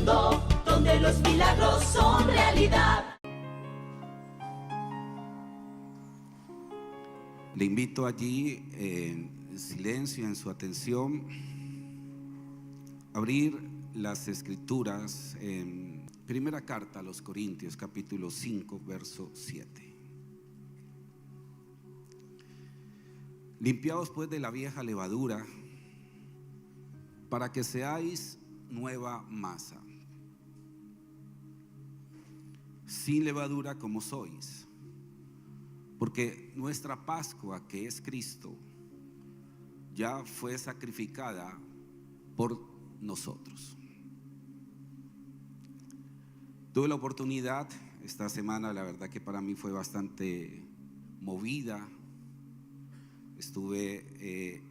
mundo donde los milagros son realidad. Le invito allí en silencio, en su atención, a abrir las escrituras en primera carta a los Corintios, capítulo 5, verso 7. Limpiaos pues de la vieja levadura, para que seáis nueva masa, sin levadura como sois, porque nuestra Pascua, que es Cristo, ya fue sacrificada por nosotros. Tuve la oportunidad esta semana, la verdad que para mí fue bastante movida. Estuve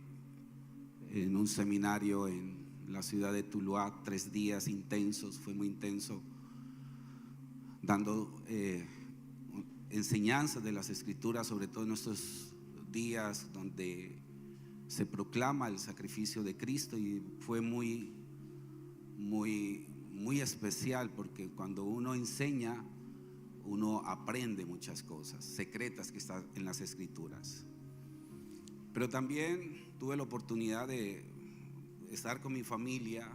en un seminario en la ciudad de Tuluá, 3 días intensos, fue muy intenso, dando enseñanzas de las escrituras, sobre todo en estos días donde se proclama el sacrificio de Cristo, y fue muy especial, porque cuando uno enseña, uno aprende muchas cosas secretas que están en las escrituras. Pero también tuve la oportunidad de estar con mi familia,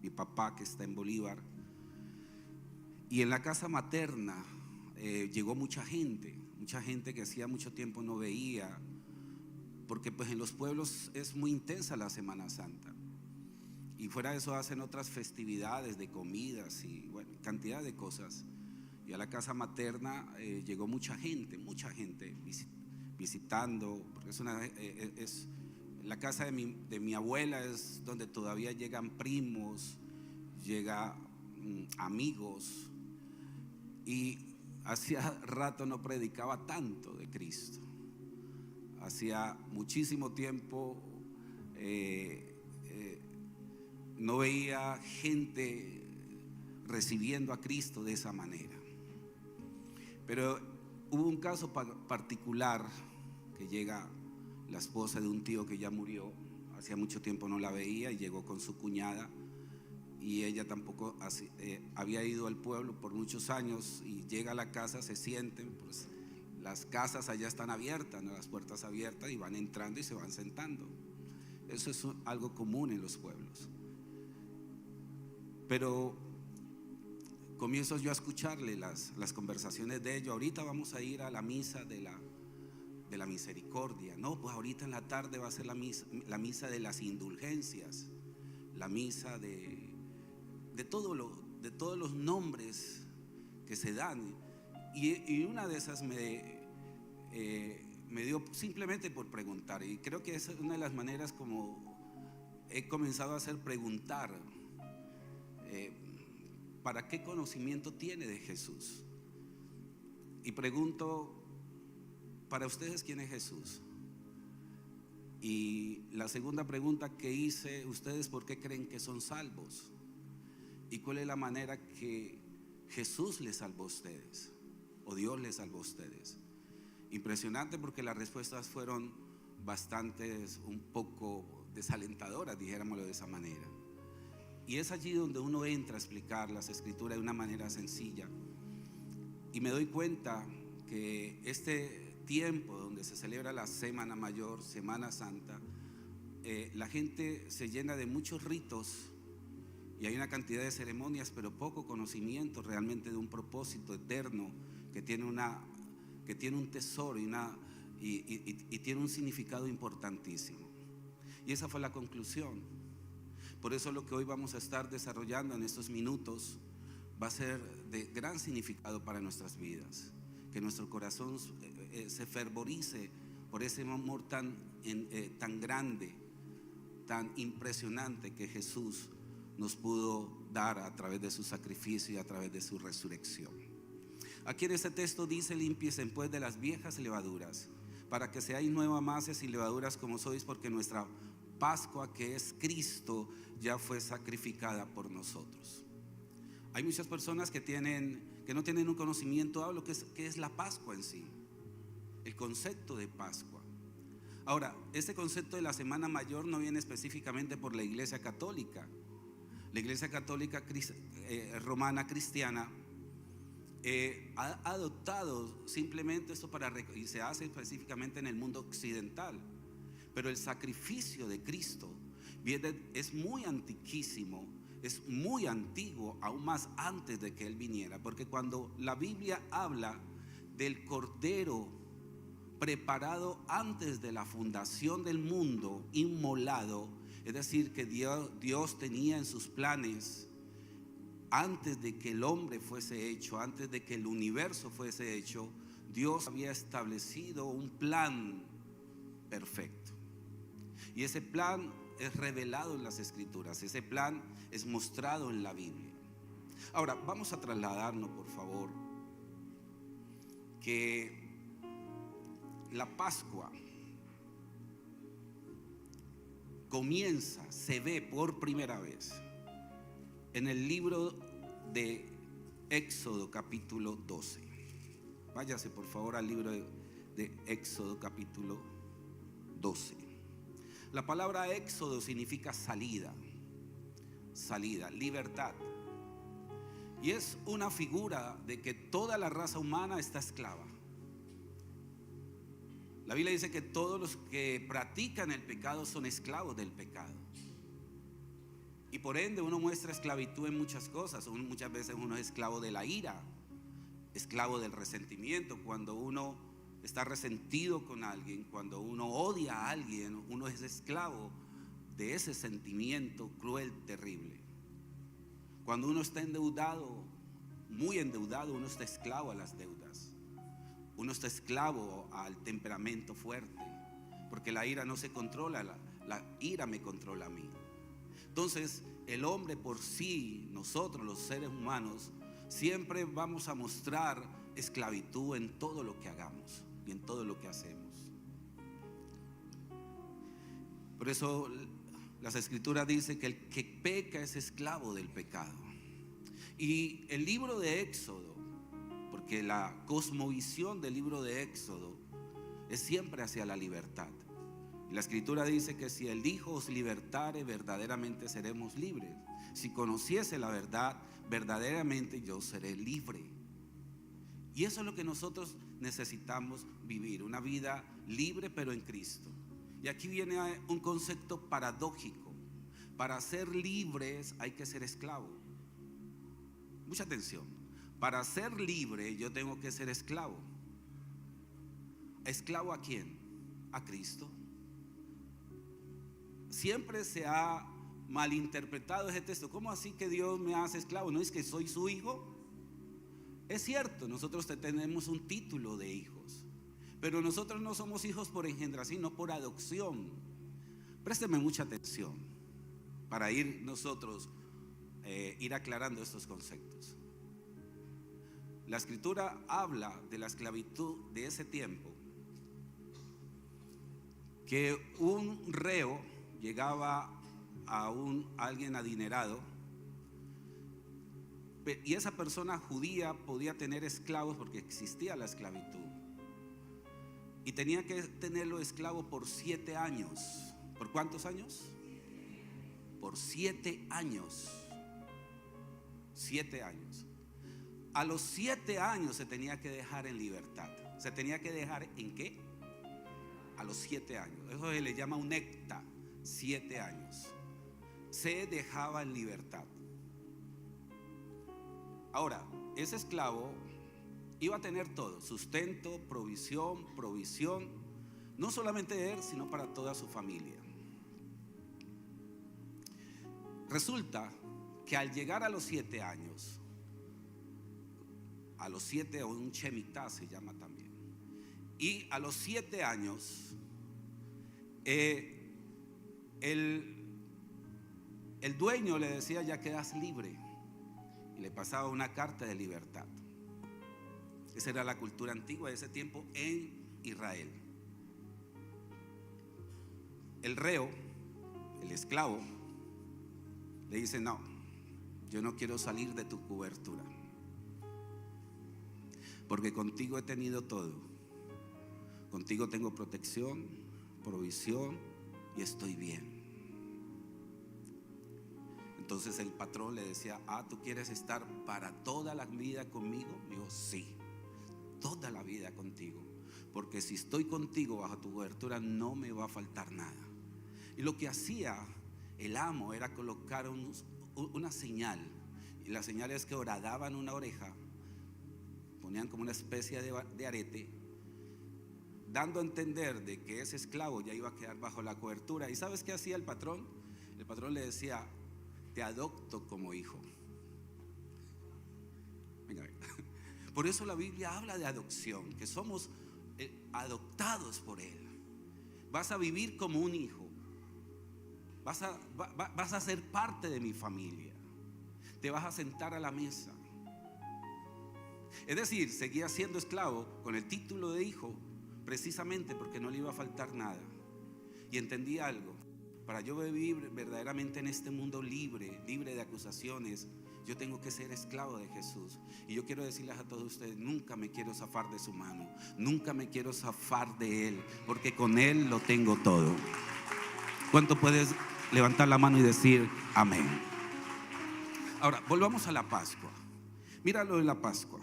mi papá que está en Bolívar, y en la casa materna llegó mucha gente que hacía mucho tiempo no veía, porque pues en los pueblos es muy intensa la Semana Santa, y fuera de eso hacen otras festividades de comidas y bueno, cantidad de cosas. Y a la casa materna llegó mucha gente visitando, porque es la casa de mi abuela, es donde todavía llegan primos, llegan amigos, y hacía rato no predicaba tanto de Cristo. Hacía muchísimo tiempo no veía gente recibiendo a Cristo de esa manera. Pero hubo un caso particular, que llega la esposa de un tío que ya murió, hacía mucho tiempo no la veía, y llegó con su cuñada, y ella tampoco había ido al pueblo por muchos años, y llega a la casa, se sienten, pues las casas allá están abiertas, ¿no? Las puertas abiertas, y van entrando y se van sentando. Eso es algo común en los pueblos. Pero comienzo yo a escucharle las conversaciones de ellos. Ahorita vamos a ir a la misa de la misericordia. No, pues ahorita en la tarde va a ser la misa de las indulgencias, la misa de todos los nombres que se dan. Y una de esas me dio simplemente por preguntar, y creo que esa es una de las maneras como he comenzado a hacer preguntar. ¿Para qué conocimiento tiene de Jesús? Y pregunto, para ustedes, ¿quién es Jesús? Y la segunda pregunta que hice, ¿ustedes por qué creen que son salvos? ¿Y cuál es la manera que Jesús les salvó a ustedes, o Dios les salvó a ustedes? Impresionante, porque las respuestas fueron bastantes, un poco desalentadoras, dijéramoslo de esa manera. Y es allí donde uno entra a explicar las escrituras de una manera sencilla, y me doy cuenta que este tiempo donde se celebra la Semana Mayor, Semana Santa, la gente se llena de muchos ritos, y hay una cantidad de ceremonias, pero poco conocimiento realmente de un propósito eterno que tiene un tesoro y tiene un significado importantísimo. Y esa fue la conclusión. Por eso lo que hoy vamos a estar desarrollando en estos minutos va a ser de gran significado para nuestras vidas. Que nuestro corazón se fervorice por ese amor tan grande, tan impresionante que Jesús nos pudo dar a través de su sacrificio y a través de su resurrección. Aquí en este texto dice: limpiesen pues de las viejas levaduras, para que seáis nueva masa sin levaduras como sois, porque nuestra Pascua, que es Cristo, ya fue sacrificada por nosotros. Hay muchas personas que no tienen un conocimiento de lo que es la Pascua en sí, el concepto de Pascua. Ahora, este concepto de la Semana Mayor no viene específicamente por la Iglesia Católica. La Iglesia Católica Romana Cristiana ha adoptado simplemente esto y se hace específicamente en el mundo occidental. Pero el sacrificio de Cristo es muy antiquísimo, es muy antiguo, aún más antes de que Él viniera. Porque cuando la Biblia habla del Cordero preparado antes de la fundación del mundo, inmolado, es decir, que Dios tenía en sus planes, antes de que el hombre fuese hecho, antes de que el universo fuese hecho, Dios había establecido un plan perfecto. Y ese plan es revelado en las Escrituras, ese plan es mostrado en la Biblia. Ahora, vamos a trasladarnos, por favor, que la Pascua se ve por primera vez en el libro de Éxodo capítulo 12. Váyase por favor al libro de Éxodo capítulo 12. La palabra Éxodo significa salida, libertad. Y es una figura de que toda la raza humana está esclava. La Biblia dice que todos los que practican el pecado son esclavos del pecado. Y por ende uno muestra esclavitud en muchas cosas. Muchas veces uno es esclavo de la ira, esclavo del resentimiento. Cuando uno está resentido con alguien, cuando uno odia a alguien, uno es esclavo de ese sentimiento cruel, terrible. Cuando uno está endeudado, muy endeudado, uno está esclavo a las deudas. Uno está esclavo al temperamento fuerte, porque la ira no se controla, la ira me controla a mí. Entonces el hombre por sí, nosotros los seres humanos, siempre vamos a mostrar esclavitud en todo lo que hagamos y en todo lo que hacemos. Por eso las Escrituras dicen que el que peca es esclavo del pecado. Y el libro de Éxodo, porque la cosmovisión del libro de Éxodo es siempre hacia la libertad. Y la Escritura dice que si el Hijo os libertare, verdaderamente seremos libres. Si conociese la verdad, verdaderamente yo seré libre. Y eso es lo que nosotros necesitamos vivir, una vida libre pero en Cristo. Y aquí viene un concepto paradójico. Para ser libres hay que ser esclavo. Mucha atención. Para ser libre yo tengo que ser esclavo. ¿Esclavo a quién? A Cristo. Siempre se ha malinterpretado ese texto. ¿Cómo así que Dios me hace esclavo? ¿No es que soy su hijo? Es cierto, nosotros tenemos un título de hijos, pero nosotros no somos hijos por engendración, sino por adopción. Présteme mucha atención para ir aclarando estos conceptos. La Escritura habla de la esclavitud de ese tiempo, que un reo llegaba a alguien adinerado y esa persona judía podía tener esclavos porque existía la esclavitud, y tenía que tenerlo esclavo por 7 años. ¿Por cuántos años? Por 7 años. 7 años. A los 7 años se tenía que dejar en libertad. ¿Se tenía que dejar en qué? A los 7 años. Eso se le llama un necta. 7 años. Se dejaba en libertad. Ahora, ese esclavo iba a tener todo: sustento, provisión, no solamente de él, sino para toda su familia. Resulta que al llegar a los 7 años, a los 7, o un shemitah se llama también, y a los 7 años el dueño le decía: ya quedas libre, y le pasaba una carta de libertad. Esa era la cultura antigua de ese tiempo en Israel. El reo, el esclavo, le dice: no, yo no quiero salir de tu cobertura, porque contigo he tenido todo. Contigo tengo protección, provisión y estoy bien. Entonces el patrón le decía: ¿tú quieres estar para toda la vida conmigo? Dijo: sí, toda la vida contigo, porque si estoy contigo bajo tu cobertura no me va a faltar nada. Y lo que hacía el amo era colocar una señal, y la señal es que horadaban una oreja, ponían como una especie de arete, dando a entender de que ese esclavo ya iba a quedar bajo la cobertura. ¿Y sabes qué hacía el patrón? El patrón le decía: te adopto como hijo. Venga. Por eso la Biblia habla de adopción, que somos adoptados por Él. Vas a vivir como un hijo, vas a ser parte de mi familia, te vas a sentar a la mesa. Es decir, seguía siendo esclavo con el título de hijo, precisamente porque no le iba a faltar nada. Y entendí algo: para yo vivir verdaderamente en este mundo libre de acusaciones, yo tengo que ser esclavo de Jesús. Y yo quiero decirles a todos ustedes: nunca me quiero zafar de su mano, nunca me quiero zafar de Él, porque con Él lo tengo todo. ¿Cuánto puedes levantar la mano y decir amén? Ahora, volvamos a la Pascua. Mira lo de la Pascua.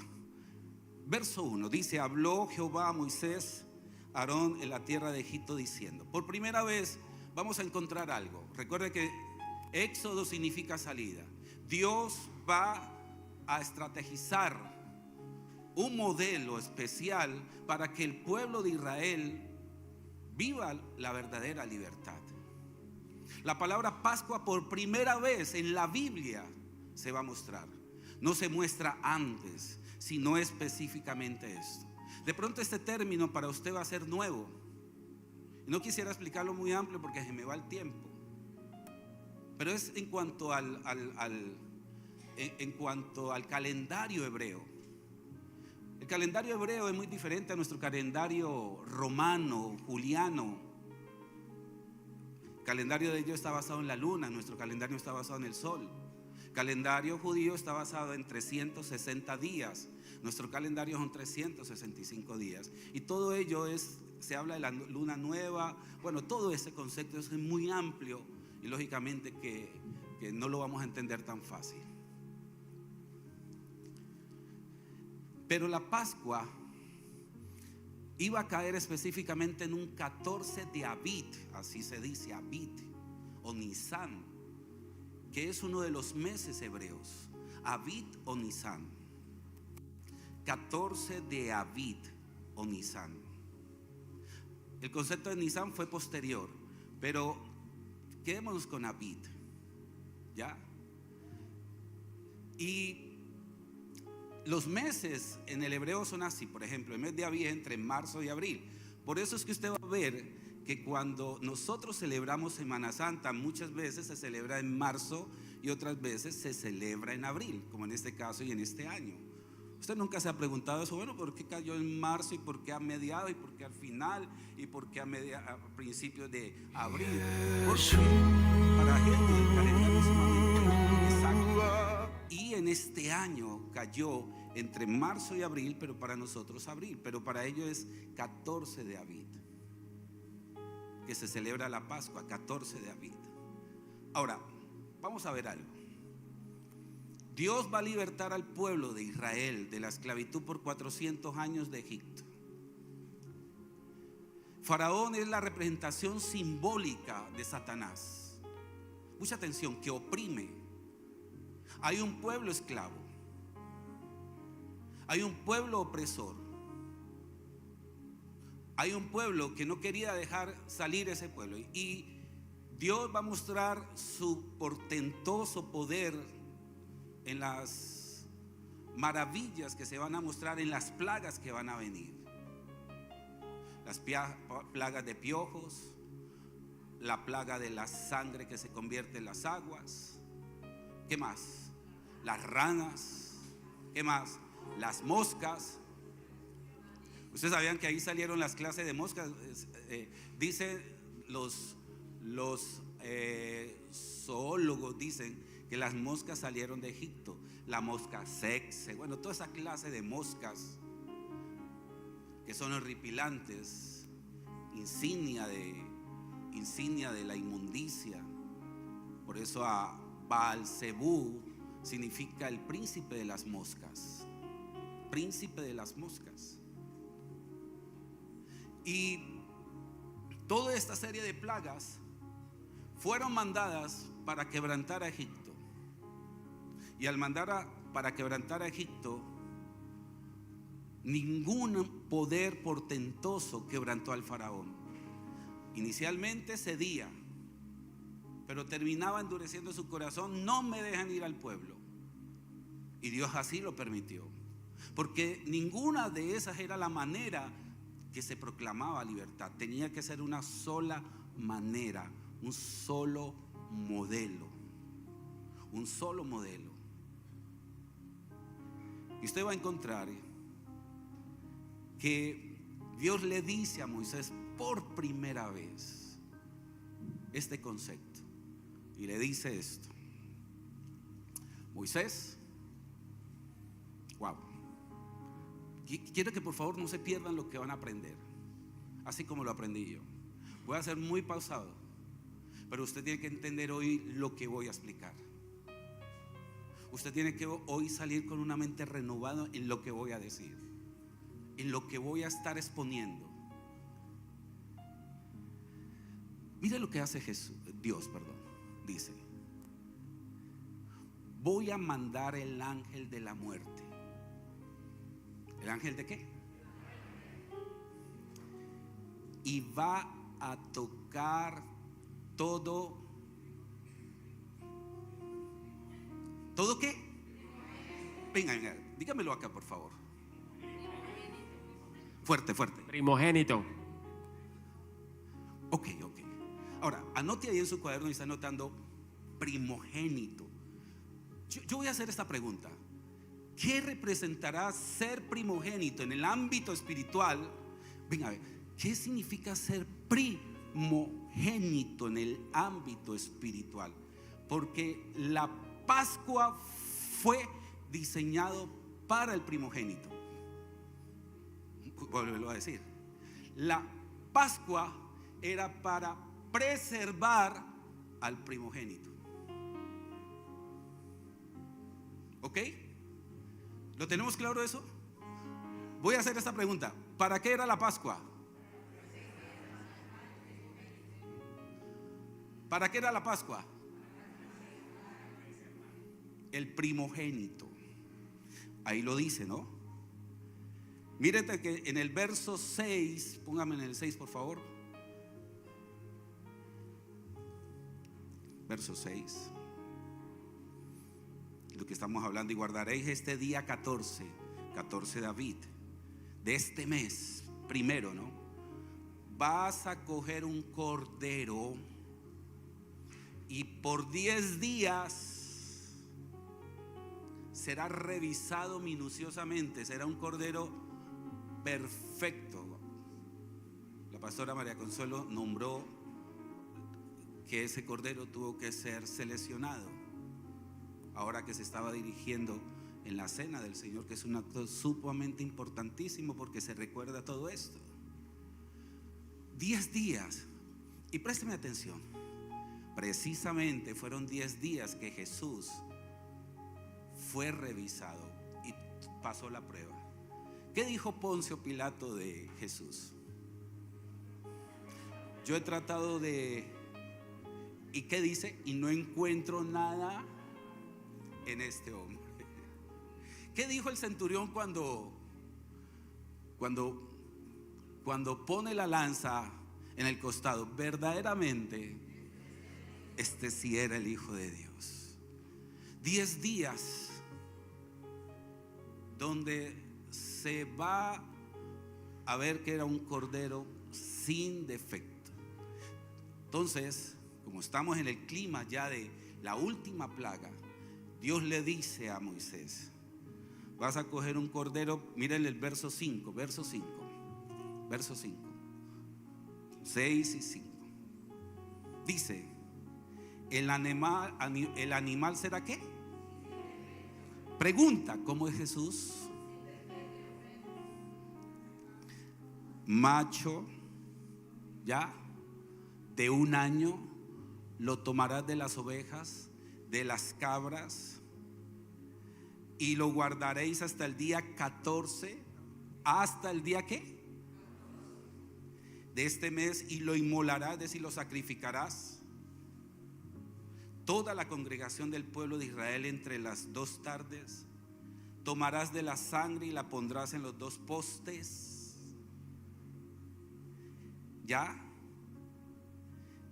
Verso 1 dice: habló Jehová a Moisés, a Aarón en la tierra de Egipto, diciendo. Por primera vez vamos a encontrar algo. Recuerde que éxodo significa salida. Dios va a estrategizar un modelo especial para que el pueblo de Israel viva la verdadera libertad. La palabra Pascua por primera vez en la Biblia se va a mostrar. No se muestra antes, sino específicamente esto. De pronto este término para usted va a ser nuevo. No quisiera explicarlo muy amplio porque se me va el tiempo, pero es en cuanto al calendario hebreo. El calendario hebreo es muy diferente a nuestro calendario romano, juliano. El calendario de ellos está basado en la luna, nuestro calendario está basado en el sol. El calendario judío está basado en 360 días, nuestro calendario son 365 días. Y todo ello se habla de la luna nueva. Bueno, todo ese concepto es muy amplio y lógicamente que no lo vamos a entender tan fácil. Pero la Pascua iba a caer específicamente en un 14 de Abib, así se dice, Abib o Nisan, que es uno de los meses hebreos. Abib o Nisan, 14 de Abib o Nisan. El concepto de Nisan fue posterior, pero quedémonos con Abib, ¿ya? Y los meses en el hebreo son así. Por ejemplo, el mes de Abib entre marzo y abril. Por eso es que usted va a ver que cuando nosotros celebramos Semana Santa, muchas veces se celebra en marzo y otras veces se celebra en abril, como en este caso y en este año. Usted nunca se ha preguntado eso: bueno, ¿por qué cayó en marzo y por qué a mediados y por qué al final y por qué a principios de abril? Porque para gente el calendario es sumamente exacto. Y en este año cayó entre marzo y abril, pero para nosotros abril, pero para ellos es 14 de Abib, que se celebra la Pascua, 14 de Abib. Ahora, vamos a ver algo. Dios va a libertar al pueblo de Israel de la esclavitud por 400 años de Egipto. Faraón es la representación simbólica de Satanás. Mucha atención, que oprime. Hay un pueblo esclavo, hay un pueblo opresor, hay un pueblo que no quería dejar salir ese pueblo. Y Dios va a mostrar su portentoso poder en las maravillas que se van a mostrar, en las plagas que van a venir. Las plagas de piojos, la plaga de la sangre que se convierte en las aguas. ¿Qué más? Las ranas. ¿Qué más? Las moscas. Ustedes sabían que ahí salieron las clases de moscas. Dicen los zoólogos, dicen que las moscas salieron de Egipto. La mosca sexe, bueno, toda esa clase de moscas que son horripilantes, insignia de la inmundicia. Por eso Baal-Zebú significa el príncipe de las moscas. Príncipe de las moscas. Y toda esta serie de plagas fueron mandadas para quebrantar a Egipto. Y al mandar para quebrantar a Egipto, ningún poder portentoso quebrantó al faraón. Inicialmente cedía, pero terminaba endureciendo su corazón. No me dejan ir al pueblo. Y Dios así lo permitió, porque ninguna de esas era la manera que se proclamaba libertad. Tenía que ser una sola manera, un solo modelo. Un solo modelo. Y usted va a encontrar que Dios le dice a Moisés por primera vez este concepto. Y le dice esto: Moisés, wow, quiero que por favor no se pierdan lo que van a aprender, así como lo aprendí yo. Voy a ser muy pausado, pero usted tiene que entender hoy lo que voy a explicar. Usted tiene que hoy salir con una mente renovada en lo que voy a decir, en lo que voy a estar exponiendo. Mire lo que hace Dios, dice: voy a mandar el ángel de la muerte. ¿El ángel de qué? Y va a tocar todo. ¿Todo qué? Venga, dígamelo acá, por favor. Fuerte. Primogénito. Ok. Ahora, anote ahí en su cuaderno y está anotando primogénito. Yo voy a hacer esta pregunta: ¿qué representará ser primogénito en el ámbito espiritual? Venga, a ver, ¿qué significa ser primogénito en el ámbito espiritual? Porque la Pascua fue diseñado para el primogénito. Vuelvo a decir, la Pascua era para preservar al primogénito. ¿Ok? ¿Lo tenemos claro eso? Voy a hacer esta pregunta: ¿para qué era la Pascua? ¿Para qué era la Pascua? El primogénito. Ahí lo dice, ¿no? Mírate que en el verso 6, póngame en el 6 por favor. Verso 6. Lo que estamos hablando: y guardaréis este día 14 David, de este mes primero, ¿no? Vas a coger un cordero y por 10 días será revisado minuciosamente. Será un cordero perfecto. La pastora María Consuelo nombró que ese cordero tuvo que ser seleccionado, ahora que se estaba dirigiendo en la cena del Señor, que es un acto sumamente importantísimo porque se recuerda todo esto. 10 días. Y présteme atención, precisamente fueron 10 días que Jesús fue revisado y pasó la prueba. ¿Qué dijo Poncio Pilato de Jesús? Yo he tratado de... ¿Y qué dice? Y no encuentro nada en este hombre. ¿Qué dijo el centurión cuando pone la lanza en el costado? Verdaderamente, este sí era el Hijo de Dios. 10 días donde se va a ver que era un cordero sin defecto. Entonces, como estamos en el clima ya de la última plaga, Dios le dice a Moisés: vas a coger un cordero. Miren el verso 5, 6 y 5. Dice: el animal será ¿qué? Pregunta: ¿cómo es Jesús? Macho, ya, de 1 año, lo tomarás de las ovejas, de las cabras, y lo guardaréis hasta el día 14, hasta el día ¿qué? De este mes, y lo inmolarás, es decir, lo sacrificarás. Toda la congregación del pueblo de Israel entre las 2 tardes. Tomarás de la sangre y la pondrás en los 2 postes, ya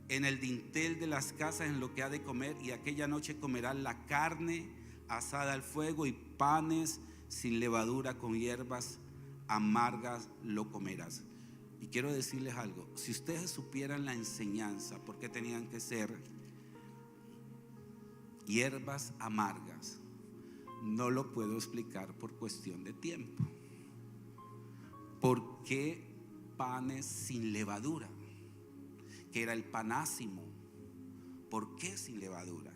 en el dintel de las casas, en lo que ha de comer, y aquella noche comerás la carne asada al fuego y panes sin levadura con hierbas amargas lo comerás. Y quiero decirles algo: si ustedes supieran la enseñanza, ¿por qué tenían que ser hierbas amargas? No lo puedo explicar por cuestión de tiempo. ¿Por qué panes sin levadura? Que era el panásimo. ¿Por qué sin levadura?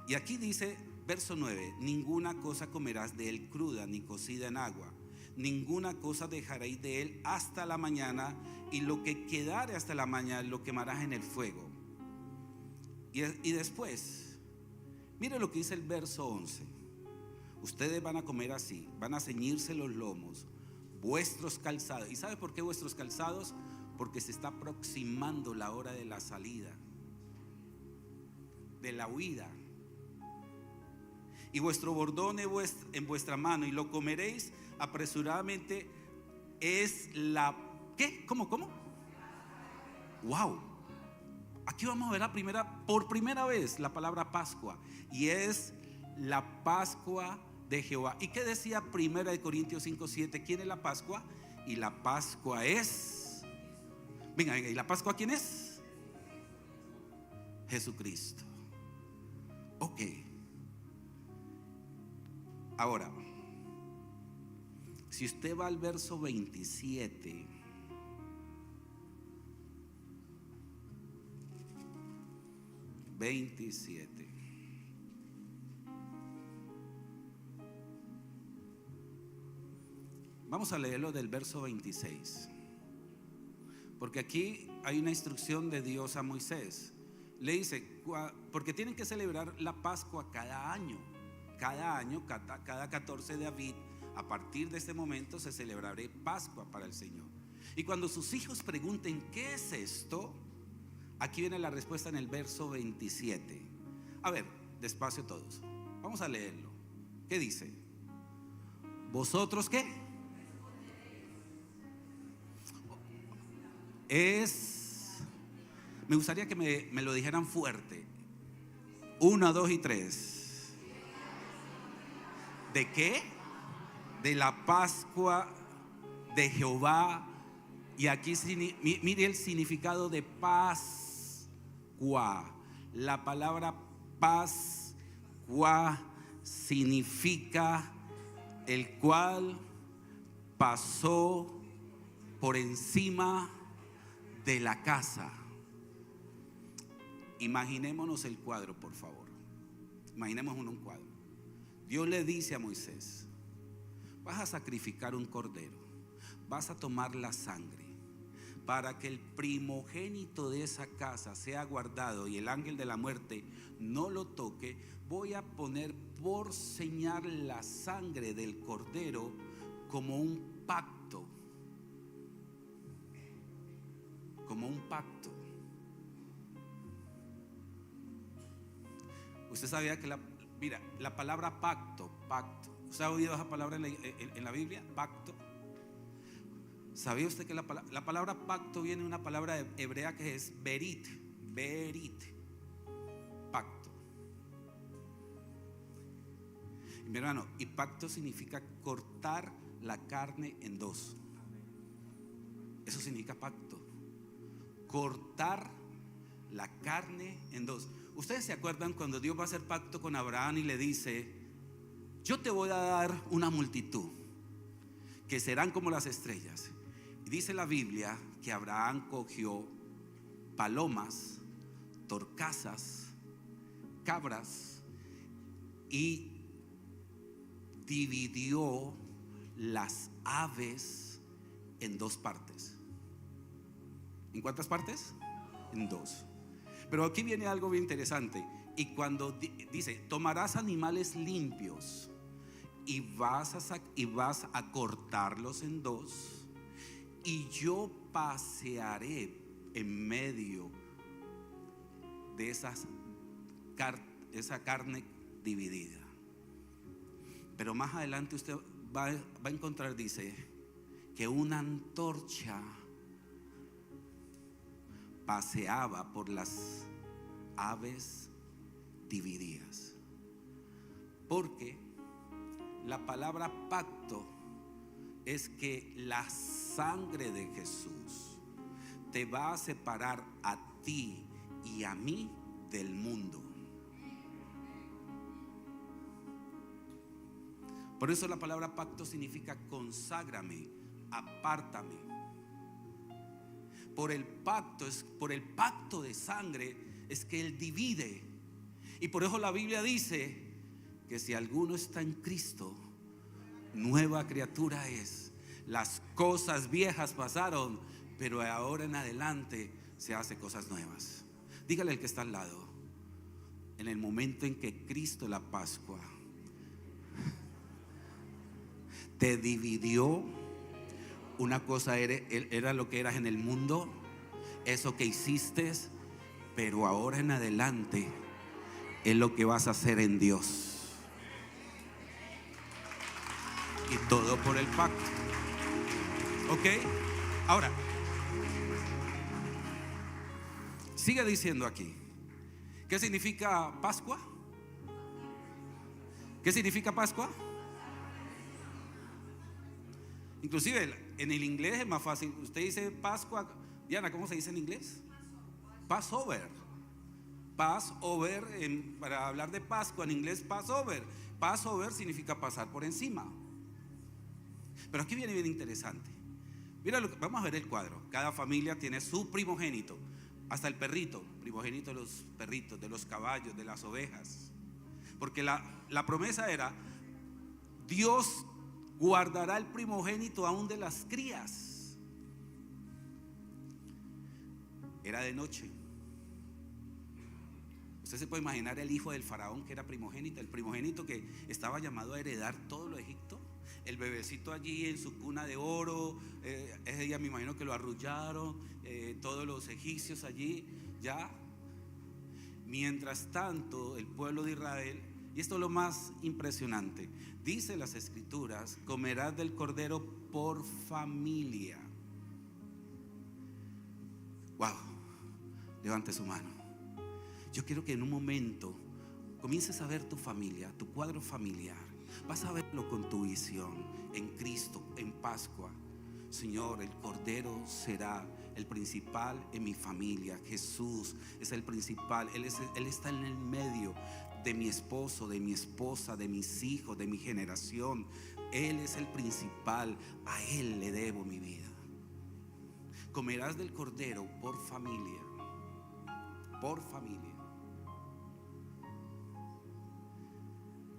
Y aquí dice, verso 9: ninguna cosa comerás de él cruda ni cocida en agua, ninguna cosa dejaréis de él hasta la mañana, y lo que quedare hasta la mañana lo quemarás en el fuego. Y después, mire lo que dice el verso 11: ustedes van a comer así, van a ceñirse los lomos, vuestros calzados. ¿Y sabe por qué vuestros calzados? Porque se está aproximando la hora de la salida, de la huida. Y vuestro bordón en vuestra mano, y lo comeréis apresuradamente. Es la ¿qué? ¿Cómo? Wow. Aquí vamos a ver por primera vez la palabra Pascua, y es la Pascua de Jehová. ¿Y qué decía 1 Corintios 5:7? ¿Quién es la Pascua? Y la Pascua es, venga, ¿y la Pascua quién es? Jesucristo. Ok. Ahora, si usted va al verso 27, vamos a leerlo del verso 26, porque aquí hay una instrucción de Dios a Moisés. Le dice, porque tienen que celebrar la Pascua cada año, cada 14 de Aviv. A partir de este momento se celebrará Pascua para el Señor. Y cuando sus hijos pregunten ¿qué es esto?, aquí viene la respuesta en el verso 27. A ver, despacio todos, vamos a leerlo. ¿Qué dice? ¿Vosotros qué? Me gustaría que me lo dijeran fuerte. 1, 2 y 3. ¿De qué? De la Pascua de Jehová. Y aquí mire el significado de Pascua. La palabra Pascua significa el cual pasó por encima de la casa. Imaginémonos el cuadro, por favor. Imaginémonos un cuadro. Dios le dice a Moisés: vas a sacrificar un cordero, vas a tomar la sangre, para que el primogénito de esa casa sea guardado y el ángel de la muerte no lo toque. Voy a poner por señal la sangre del cordero como un pacto. Como un pacto. Usted sabía que la palabra pacto. ¿Usted ha oído esa palabra en la Biblia? Pacto. ¿Sabía usted que la palabra pacto viene de una palabra hebrea que es berit? Pacto. Y mi hermano, y pacto significa cortar la carne en dos. Eso significa pacto. Cortar la carne en dos. ¿Ustedes se acuerdan cuando Dios va a hacer pacto con Abraham y le dice: yo te voy a dar una multitud que serán como las estrellas? Y dice la Biblia que Abraham cogió palomas, torcasas, cabras y dividió las aves en 2 partes. ¿En cuántas partes? En 2. Pero aquí viene algo bien interesante. Y cuando dice, tomarás animales limpios y vas a cortarlos en dos, y yo pasearé en medio de esa carne dividida. Pero más adelante usted va a encontrar, dice, que una antorcha paseaba por las aves divididas. Porque la palabra pacto es que la sangre de Jesús te va a separar a ti y a mí del mundo. Por eso la palabra pacto significa conságrame, apártame. Por el pacto de sangre es que Él divide. Y por eso la Biblia dice que si alguno está en Cristo, nueva criatura es. Las cosas viejas pasaron, pero ahora en adelante se hace cosas nuevas. Dígale al que está al lado, en el momento en que Cristo, la Pascua, te dividió, una cosa era lo que eras en el mundo, eso que hiciste, pero ahora en adelante es lo que vas a hacer en Dios. Y todo por el pacto. ¿Ok? Ahora, sigue diciendo aquí, ¿qué significa Pascua? ¿Qué significa Pascua? Inclusive en el inglés es más fácil. Usted dice Pascua, Diana, ¿cómo se dice en inglés? Passover. Passover, para hablar de Pascua en inglés, Passover. Passover significa pasar por encima. Pero aquí viene bien interesante. Mira, vamos a ver el cuadro. Cada familia tiene su primogénito. Hasta el perrito, primogénito de los perritos, de los caballos, de las ovejas. Porque la promesa era, Dios guardará el primogénito aún de las crías. Era de noche. Usted se puede imaginar el hijo del faraón que era primogénito, el primogénito que estaba llamado a heredar todo lo de Egipto. El bebecito allí en su cuna de oro, ese día me imagino que lo arrullaron, todos los egipcios allí, ya. Mientras tanto, el pueblo de Israel, y esto es lo más impresionante, dice las escrituras, comerás del cordero por familia. Wow, levante su mano. Yo quiero que en un momento comiences a ver tu familia, tu cuadro familiar. Vas a verlo con tu visión en Cristo, en Pascua. Señor, el cordero será el principal en mi familia. Jesús es el principal. Él está en el medio de mi esposo, de mi esposa, de mis hijos, de mi generación. Él es el principal. A Él le debo mi vida. Comerás del cordero por familia. Por familia.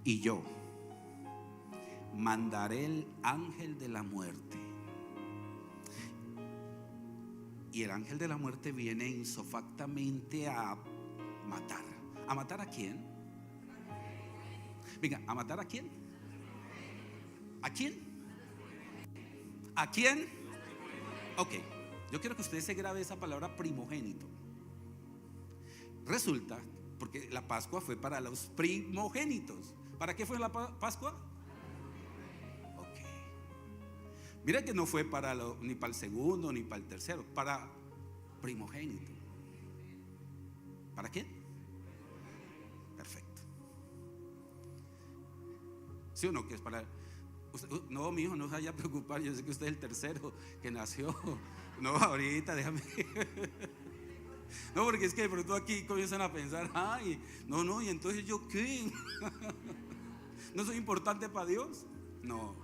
Y yo mandaré el ángel de la muerte. Y el ángel de la muerte viene insofactamente a matar. ¿A matar a quién? Venga, ¿a matar a quién? ¿A quién? ¿A quién? Ok, yo quiero que usted se grabe esa palabra primogénito. Resulta, porque la Pascua fue para los primogénitos. ¿Para qué fue la Pascua? Ok. Mira que no fue ni para el segundo ni para el tercero, para primogénito. ¿Para quién? Perfecto. ¿Sí o no? Que es para usted, no, mi hijo, no se vaya a preocupar. Yo sé que usted es el tercero que nació. No, ahorita déjame. No, porque es que de pronto aquí comienzan a pensar, ay, no, y entonces yo qué. ¿No soy importante para Dios? No.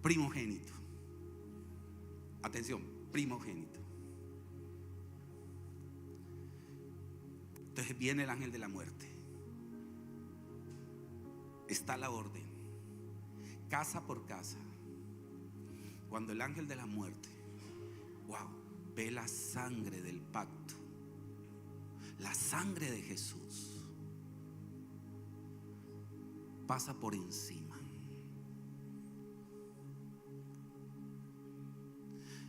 Primogénito. Atención, primogénito. Entonces viene el ángel de la muerte. Está la orden, casa por casa. Cuando el ángel de la muerte, wow, ve la sangre del pacto, La sangre de Jesús pasa por encima.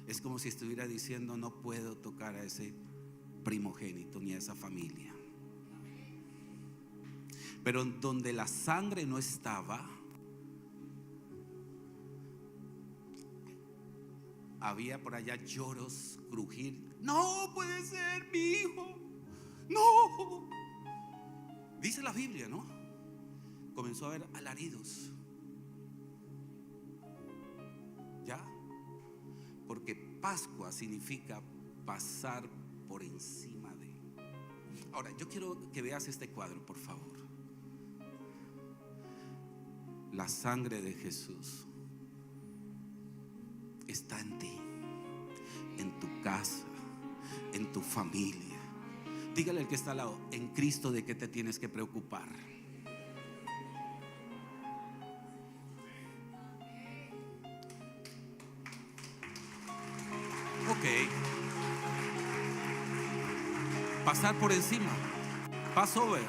Es como si estuviera diciendo: no puedo tocar a ese primogénito ni a esa familia. Pero donde la sangre no estaba, había por allá lloros, crujir. No puede ser mi hijo, no. Dice la Biblia, ¿no? Comenzó a haber alaridos. ¿Ya? Porque Pascua significa pasar por encima de. Ahora, yo quiero que veas este cuadro, por favor. La sangre de Jesús está en ti, en tu casa, en tu familia. Dígale al que está al lado: en Cristo, ¿de qué te tienes que preocupar? Ok. Pasar por encima. Passover,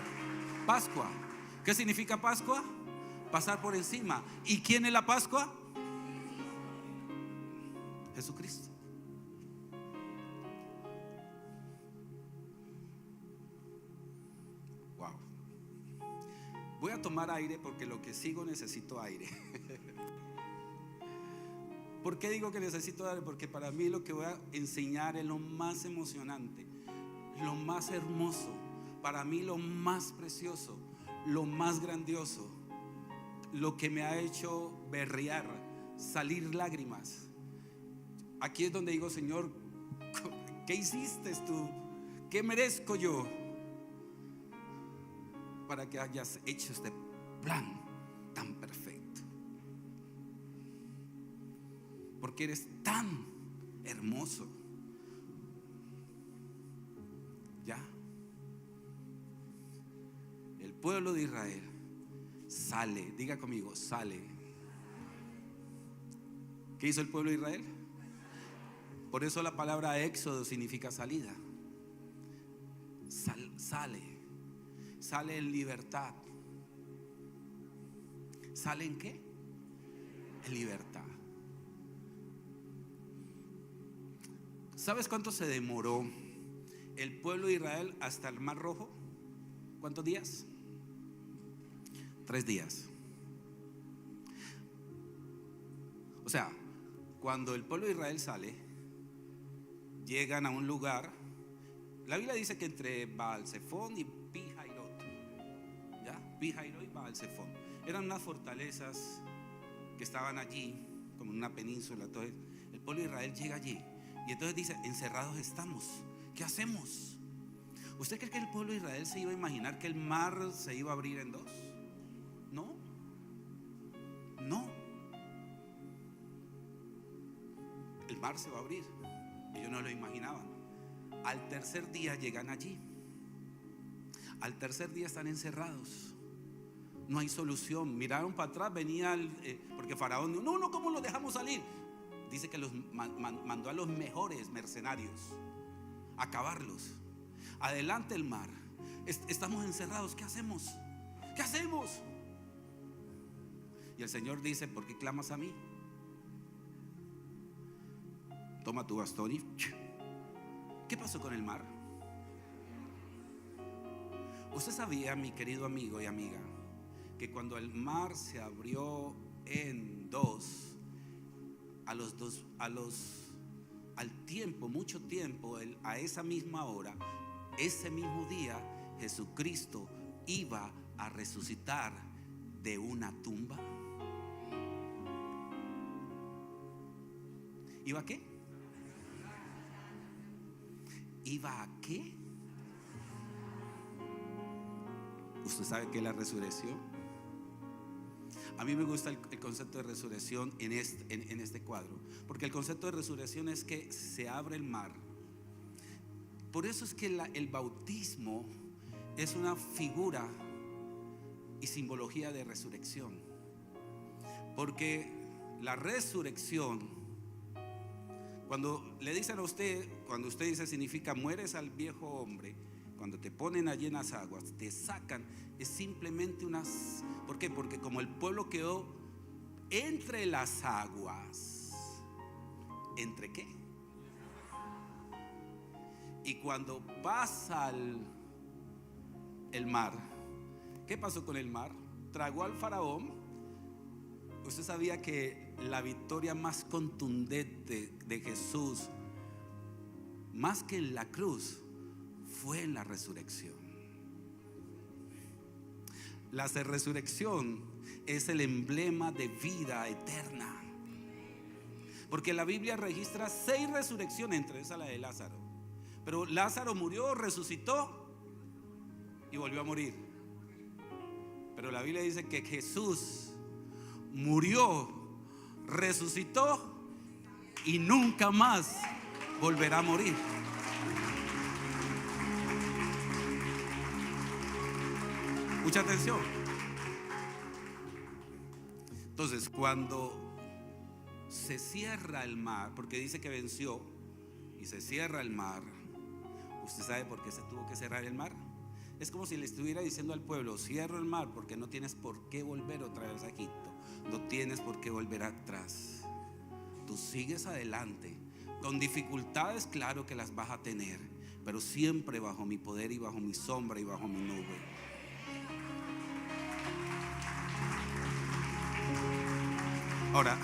Pascua. ¿Qué significa Pascua? Pasar por encima. ¿Y quién es la Pascua? Jesucristo. Wow. Voy a tomar aire porque lo que sigo necesito aire. ¿Por qué digo que necesito aire? Porque para mí lo que voy a enseñar es lo más emocionante, lo más hermoso, para mí lo más precioso, lo más grandioso, lo que me ha hecho berrear, salir lágrimas. Aquí es donde digo: Señor, ¿qué hiciste tú? ¿Qué merezco yo para que hayas hecho este plan tan perfecto? Porque eres tan hermoso. ¿Ya? El pueblo de Israel sale, diga conmigo, sale. ¿Qué hizo el pueblo de Israel? Por eso la palabra éxodo significa salida. Sale en libertad. ¿Sale en qué? En libertad. ¿Sabes cuánto se demoró el pueblo de Israel hasta el Mar Rojo? ¿Cuántos días? 3 días. O sea, cuando el pueblo de Israel sale, llegan a un lugar. La Biblia dice que entre Baal-Zephón y Pi-Hairot, ¿ya? Pi-Hairot y Baal-Zephón eran unas fortalezas que estaban allí, como en una península. Entonces el pueblo de Israel llega allí y entonces dice: encerrados estamos, ¿qué hacemos? ¿Usted cree que el pueblo de Israel se iba a imaginar que el mar se iba a abrir en dos? No. El mar se va a abrir. Ellos no lo imaginaban. Al tercer día llegan allí. Al tercer día están encerrados. No hay solución. Miraron para atrás, venía porque Faraón: no, ¿cómo los dejamos salir? Dice que los mandó a los mejores mercenarios a acabarlos. Adelante el mar. Estamos encerrados, ¿qué hacemos? ¿Qué hacemos? Y el Señor dice: ¿por qué clamas a mí? Toma tu bastón y... ¿Qué pasó con el mar? Usted sabía, mi querido amigo y amiga, que cuando el mar se abrió en dos, al tiempo, mucho tiempo, a esa misma hora, ese mismo día, Jesucristo iba a resucitar de una tumba? ¿Iba a qué? ¿Iba a qué? ¿Usted sabe qué es la resurrección? A mí me gusta el concepto de resurrección en este cuadro, porque el concepto de resurrección es que se abre el mar. Por eso es que el bautismo es una figura y simbología de resurrección, porque la resurrección, cuando le dicen a usted, cuando usted dice significa mueres al viejo hombre, cuando te ponen allí en las aguas, te sacan, es simplemente unas... ¿Por qué? Porque como el pueblo quedó entre las aguas. ¿Entre qué? Y cuando pasa el mar, ¿qué pasó con el mar? Tragó al faraón. Usted sabía que la victoria más contundente de Jesús, más que en la cruz, fue en la resurrección. La resurrección es el emblema de vida eterna, porque la Biblia registra 6 resurrecciones, entre esas la de Lázaro. Pero Lázaro murió, resucitó y volvió a morir. Pero la Biblia dice que Jesús murió, resucitó y nunca más volverá a morir. Mucha atención. Entonces, cuando se cierra el mar, porque dice que venció y se cierra el mar, ¿usted sabe por qué se tuvo que cerrar el mar? Es como si le estuviera diciendo al pueblo: cierro el mar porque no tienes por qué volver otra vez a Egipto, no tienes por qué volver atrás. Tú sigues adelante, con dificultades, claro que las vas a tener, pero siempre bajo mi poder y bajo mi sombra y bajo mi nube. Ahora,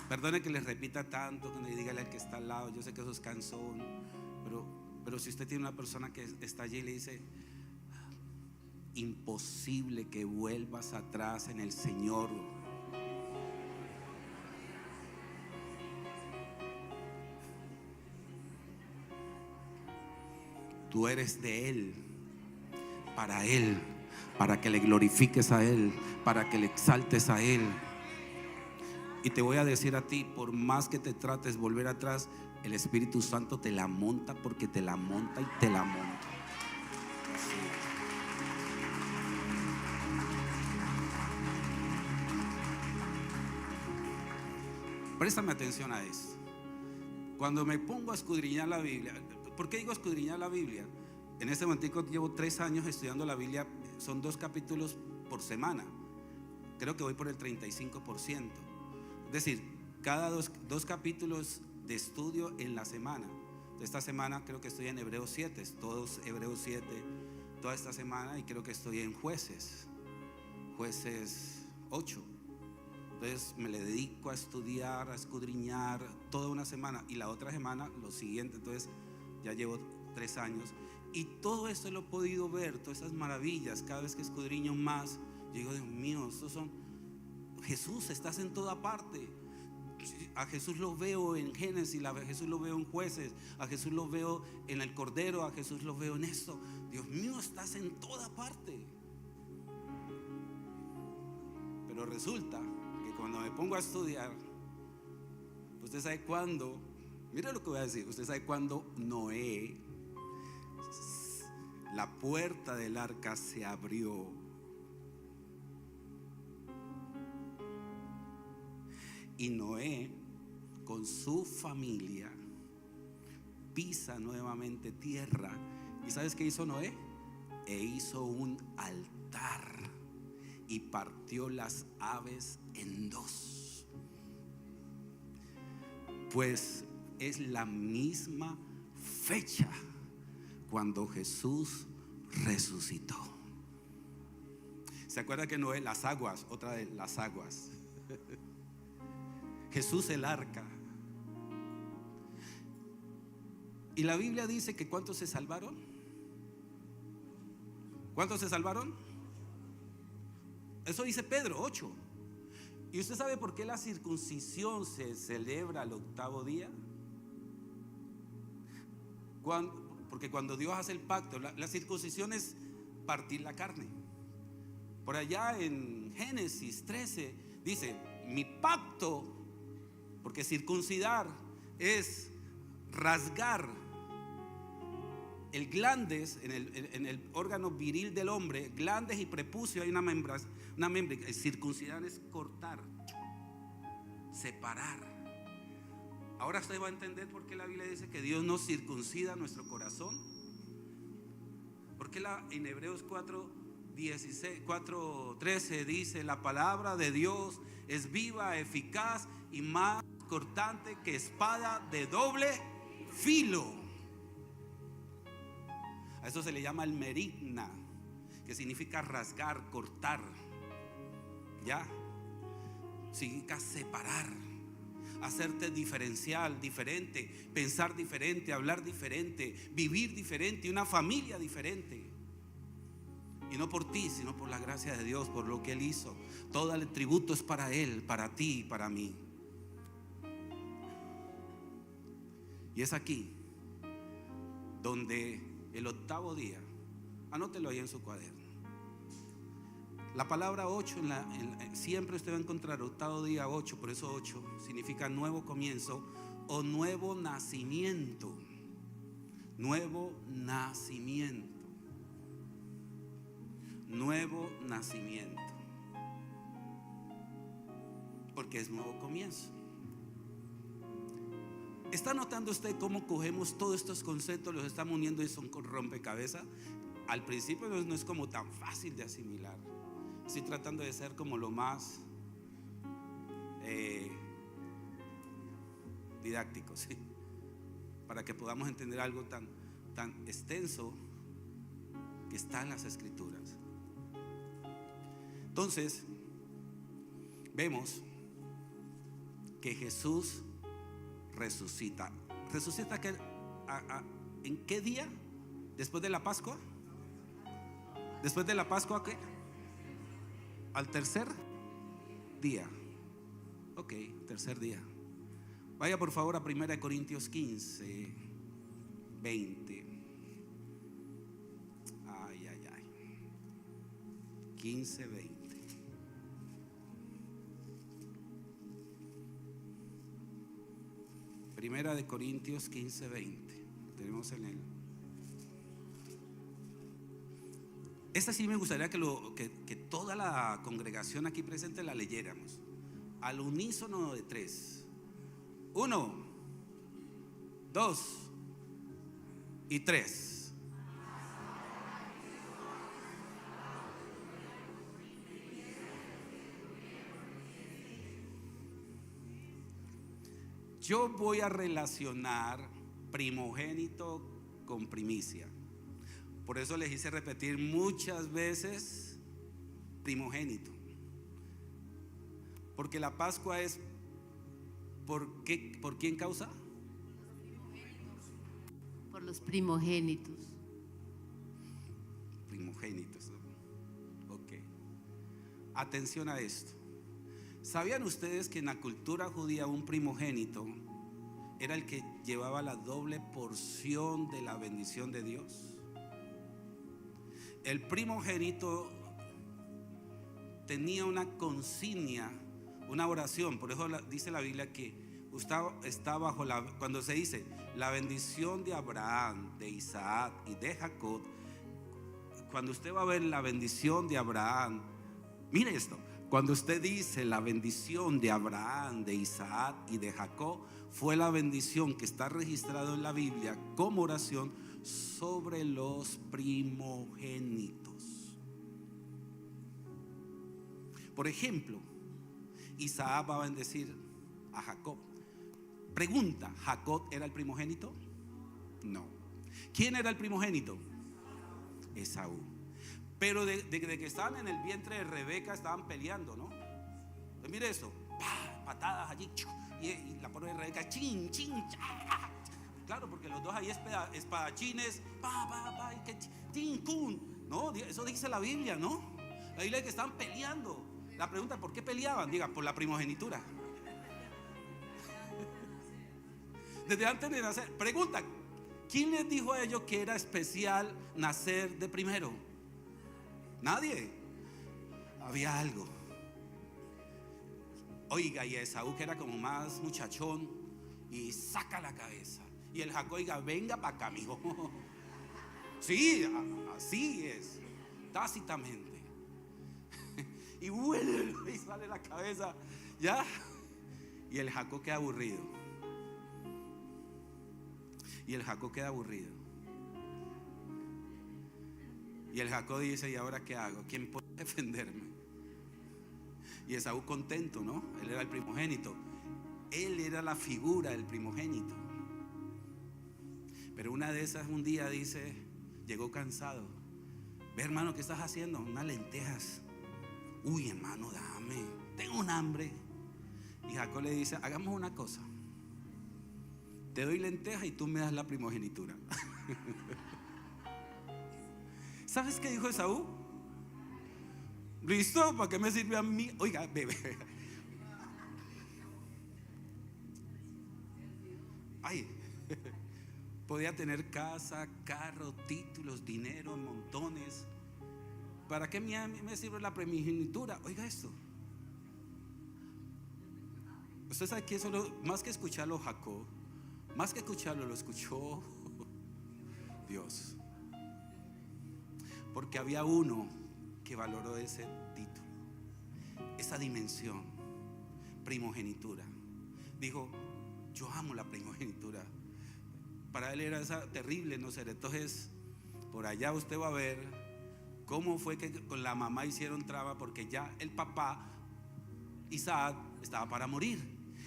perdone que les repita tanto, que le diga al que está al lado, yo sé que eso es cansón, pero si usted tiene una persona que está allí y le dice: imposible que vuelvas atrás en el Señor. Tú eres de Él, para que le glorifiques a Él, para que le exaltes a Él. Y te voy a decir a ti, por más que te trates volver atrás, el Espíritu Santo te la monta, porque te la monta y te la monta. Sí. Préstame atención a esto. Cuando me pongo a escudriñar la Biblia, ¿por qué digo escudriñar la Biblia? En este momento llevo 3 años estudiando la Biblia. Son 2 capítulos por semana. Creo que voy por el 35%. Es decir, cada dos capítulos de estudio en la semana. Esta semana creo que estoy en Hebreos 7, todos Hebreos 7, toda esta semana. Y creo que estoy en Jueces 8. Entonces me le dedico a estudiar, a escudriñar toda una semana. Y la otra semana lo siguiente. Entonces ya llevo 3 años. Y todo esto lo he podido ver, todas esas maravillas. Cada vez que escudriño más, yo digo: Dios mío, estos son... Jesús, estás en toda parte. A Jesús lo veo en Génesis, a Jesús lo veo en Jueces, a Jesús lo veo en el Cordero, a Jesús lo veo en esto. Dios mío, estás en toda parte. Pero resulta que cuando me pongo a estudiar, usted sabe cuándo, mire lo que voy a decir, usted sabe cuándo Noé, la puerta del arca se abrió. Y Noé, con su familia, pisa nuevamente tierra. ¿Y sabes qué hizo Noé? Hizo un altar y partió las aves en 2. Pues es la misma fecha cuando Jesús resucitó. ¿Se acuerda que Noé, las aguas, otra vez las aguas? Jesús el arca. Y la Biblia dice que ¿cuántos se salvaron? ¿Cuántos se salvaron? Eso dice Pedro, 8. ¿Y usted sabe por qué la circuncisión se celebra al 8º día? Porque cuando Dios hace el pacto, la circuncisión es partir la carne. Por allá en Génesis 13 dice: mi pacto, porque circuncidar es rasgar el glandes en el órgano viril del hombre, glandes y prepucio, hay una membra. Circuncidar es cortar, separar. Ahora usted va a entender por qué la Biblia dice que Dios nos circuncida nuestro corazón. Porque en Hebreos 4:13 dice: la palabra de Dios es viva, eficaz y más cortante que espada de doble filo. A eso se le llama el merigna, que significa rasgar, cortar. ¿Ya? Significa separar, hacerte diferencial, diferente, pensar diferente, hablar diferente, vivir diferente, una familia diferente. Y no por ti, sino por la gracia de Dios, por lo que Él hizo. Todo el tributo es para Él, para ti y para mí. Y es aquí donde el octavo día, anótelo ahí en su cuaderno. La palabra 8 siempre usted va a encontrar octavo día 8, por eso 8 significa nuevo comienzo o nuevo nacimiento. Nuevo nacimiento. Nuevo nacimiento. Porque es nuevo comienzo. ¿Está notando usted cómo cogemos todos estos conceptos, los estamos uniendo y son con rompecabezas? Al principio no es como tan fácil de asimilar. Estoy tratando de ser como lo más didáctico, ¿sí? Para que podamos entender algo tan extenso que está en las Escrituras. Entonces, vemos que Jesús resucita. ¿Resucita en qué día? ¿Después de la Pascua? ¿Después de la Pascua qué? Al tercer día. Ok, tercer día. Vaya por favor a 1 Corintios 15, 20. Ay. 15, 20. Primera de Corintios 15, 20. Tenemos en él. Esta sí me gustaría que toda la congregación aquí presente la leyéramos al unísono de 3. 1, 2 y 3. Yo voy a relacionar primogénito con primicia. Por eso les hice repetir muchas veces primogénito. Porque la Pascua es ¿por quién causa? Por los primogénitos. Primogénitos, ¿no? Ok. Atención a esto. ¿Sabían ustedes que en la cultura judía un primogénito era el que llevaba la doble porción de la bendición de Dios? El primogénito tenía una consigna, una oración. Por eso dice la Biblia que está bajo cuando se dice la bendición de Abraham, de Isaac y de Jacob. Cuando usted va a ver la bendición de Abraham, mire esto. Cuando usted dice la bendición de Abraham, de Isaac y de Jacob, fue la bendición que está registrada en la Biblia como oración sobre los primogénitos. Por ejemplo, Isaac va a bendecir a Jacob. Pregunta: ¿Jacob era el primogénito? No. ¿Quién era el primogénito? Esaú. Pero de que estaban en el vientre de Rebeca estaban peleando, ¿no? Pues mire eso, patadas allí, y la pobre de Rebeca, chin, claro, porque los dos ahí espadachines, y que tin, kun, no, eso dice la Biblia, ¿no? La Biblia dice que estaban peleando. La pregunta: ¿por qué peleaban? Diga, por la primogenitura. Desde antes de nacer. Pregunta: ¿quién les dijo a ellos que era especial nacer de primero? Nadie. Había algo. Oiga, y Esaú, que era como más muchachón, y saca la cabeza. Y el Jacob, oiga, venga para acá, mijo. Sí, así es, tácitamente. Y vuelve y sale la cabeza, ¿ya? Y el Jacob queda aburrido. Y el Jacob queda aburrido. Y el Jacob dice: ¿y ahora qué hago? ¿Quién puede defenderme? Y Esaú contento, ¿no? Él era el primogénito. Él era la figura del primogénito. Pero una de esas, un día dice, llegó cansado. Ve, hermano, ¿qué estás haciendo? Unas lentejas. Uy, hermano, dame, tengo un hambre. Y Jacob le dice: hagamos una cosa, te doy lentejas y tú me das la primogenitura. ¿Sabes qué dijo Esaú? ¿Listo? ¿Para qué me sirve a mí? Oiga, bebé. Ay, podía tener casa, carro, títulos, dinero, montones. ¿Para qué me sirve la primogenitura? Oiga esto. Usted sabe que eso, más que escucharlo Jacob, más que escucharlo, lo escuchó Dios. Porque había uno que valoró ese título, esa dimensión, primogenitura. Dijo: yo amo la primogenitura. Para él era esa terrible, no sé. Entonces, por allá usted va a ver cómo fue que con la mamá hicieron traba, porque ya el papá, Isaac, estaba para morir.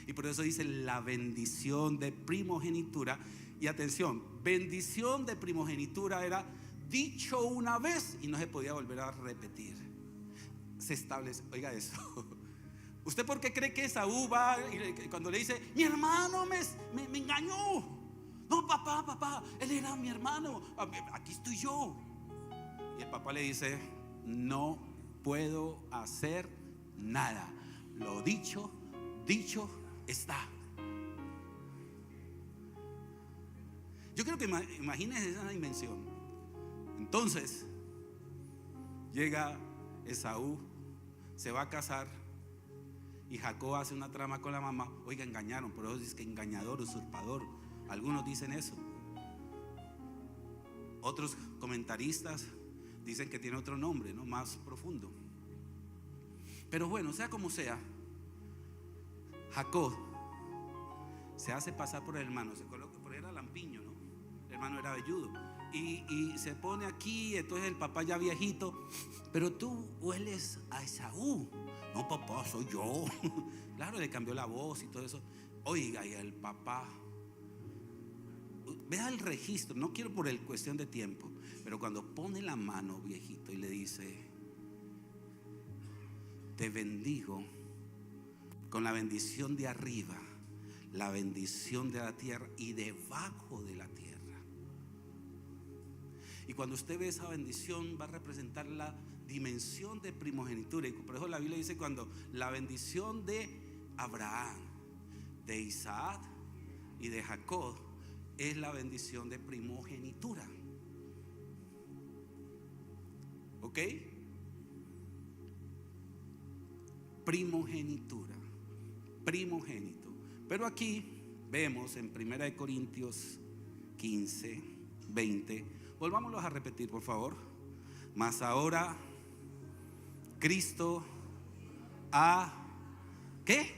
Y por eso dice la bendición de primogenitura. Y atención, bendición de primogenitura era dicho una vez y no se podía volver a repetir. Se establece, oiga eso. ¿Usted por qué cree que Esaú va y cuando le dice: mi hermano me engañó? No, papá, él era mi hermano, aquí estoy yo. Y el papá le dice: no puedo hacer nada, lo dicho está. Yo creo que imagínense esa dimensión. Entonces llega Esaú, se va a casar, y Jacob hace una trama con la mamá. Oiga, engañaron, por eso dice que engañador, usurpador. Algunos dicen eso. Otros comentaristas dicen que tiene otro nombre, ¿no? Más profundo. Pero bueno, sea como sea, Jacob se hace pasar por el hermano, se coloca, porque era lampiño, ¿no? El hermano era velludo. Y se pone aquí. Entonces el papá ya viejito: pero tú hueles a Esaú. No, papá, soy yo. Claro, le cambió la voz y todo eso. Oiga, y el papá, vea el registro, no quiero por el cuestión de tiempo, pero cuando pone la mano, viejito, y le dice: te bendigo con la bendición de arriba, la bendición de la tierra y debajo de la tierra. Y cuando usted ve esa bendición, va a representar la dimensión de primogenitura. Y por eso la Biblia dice: cuando la bendición de Abraham, de Isaac y de Jacob es la bendición de primogenitura. ¿Ok? Primogenitura, primogénito. Pero aquí vemos en 1 Corintios 15, 20. Volvámoslos a repetir, por favor. Mas ahora Cristo ha, ¿qué?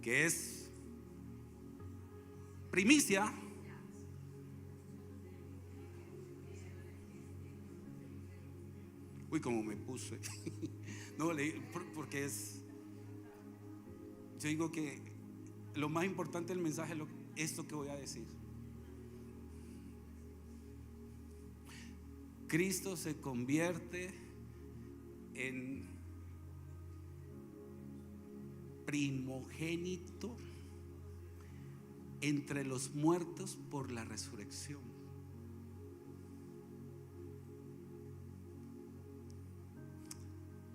Que es primicia. Uy, como me puse. No, porque es, yo digo que lo más importante del mensaje es esto que voy a decir. Cristo se convierte en primogénito entre los muertos por la resurrección.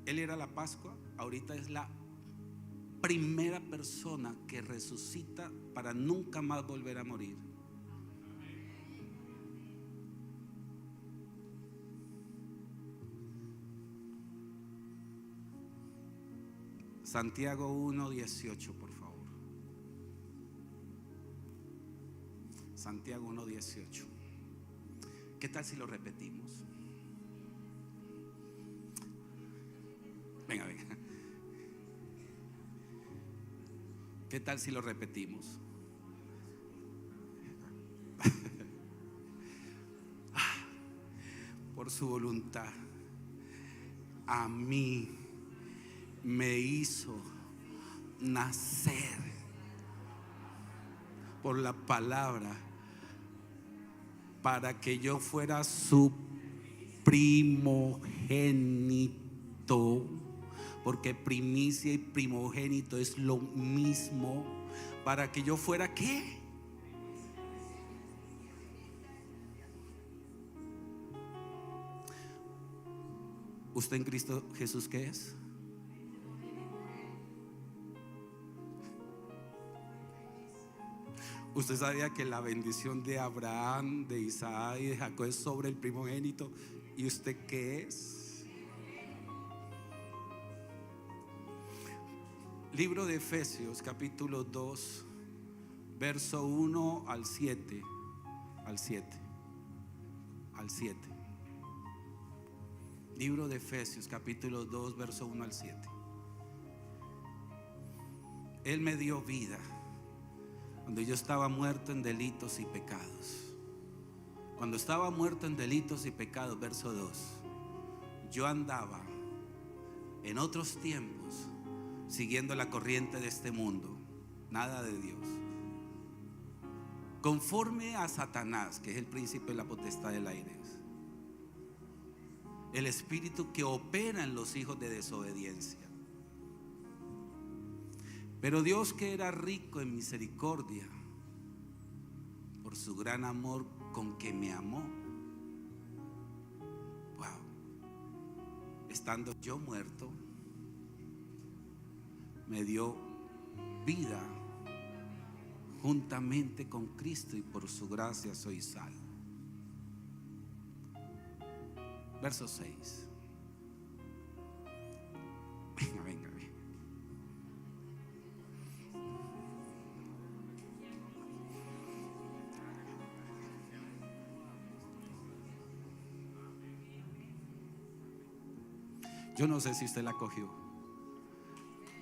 Él era la Pascua, ahorita es la primera persona que resucita para nunca más volver a morir. Santiago 1:18, por favor. Santiago 1:18. ¿Qué tal si lo repetimos? Venga. ¿Qué tal si lo repetimos? Por su voluntad, a mí me hizo nacer por la palabra para que yo fuera su primogénito, porque primicia y primogénito es lo mismo. Para que yo fuera ¿qué? ¿Usted en Cristo Jesús qué es? ¿Usted sabía que la bendición de Abraham, de Isaac y de Jacob es sobre el primogénito? ¿Y usted qué es? Libro de Efesios, capítulo 2, verso 1 al 7. Al 7. Libro de Efesios, capítulo 2, verso 1 al 7. Él me dio vida cuando yo estaba muerto en delitos y pecados. Cuando estaba muerto en delitos y pecados, verso 2, yo andaba en otros tiempos siguiendo la corriente de este mundo, nada de Dios, conforme a Satanás, que es el príncipe de la potestad del aire, el espíritu que opera en los hijos de desobediencia. Pero Dios, que era rico en misericordia, por su gran amor con que me amó, estando yo muerto, me dio vida juntamente con Cristo, y por su gracia soy salvo. Verso 6. Venga. Yo no sé si usted la cogió,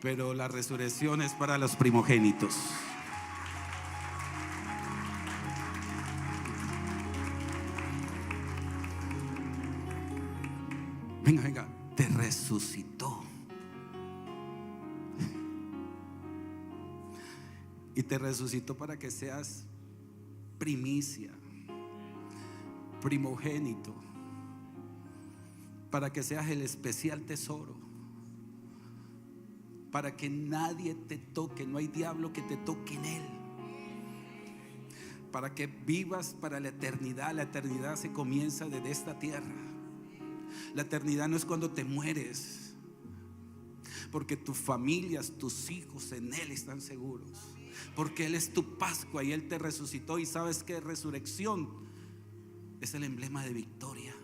pero la resurrección es para los primogénitos. Venga, te resucitó. Y te resucitó para que seas primicia, primogénito, para que seas el especial tesoro, para que nadie te toque, no hay diablo que te toque en él, para que vivas para la eternidad. La eternidad se comienza desde esta tierra. La eternidad no es cuando te mueres, porque tus familias, tus hijos en Él están seguros, porque Él es tu Pascua y Él te resucitó. Y sabes que resurrección es el emblema de victoria,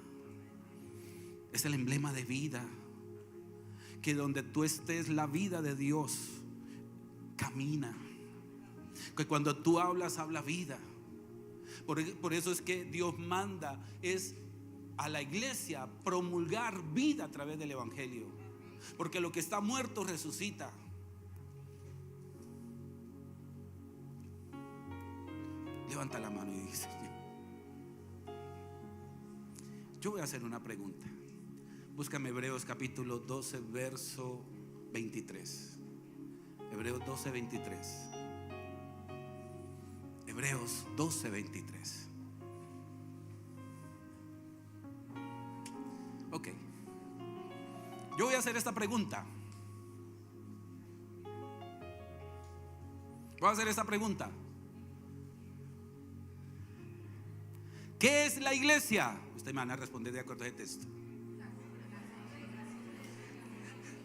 es el emblema de vida, que donde tú estés la vida de Dios camina, que cuando tú hablas, habla vida. Por eso es que Dios manda a la iglesia promulgar vida a través del evangelio, porque lo que está muerto resucita. Levanta la mano y dice: yo voy a hacer una pregunta. Búscame Hebreos capítulo 12, verso 23. Hebreos 12, 23. Hebreos 12, 23. Ok, yo voy a hacer esta pregunta. Voy a hacer esta pregunta. ¿Qué es la iglesia? Ustedes me van a responder de acuerdo a ese texto.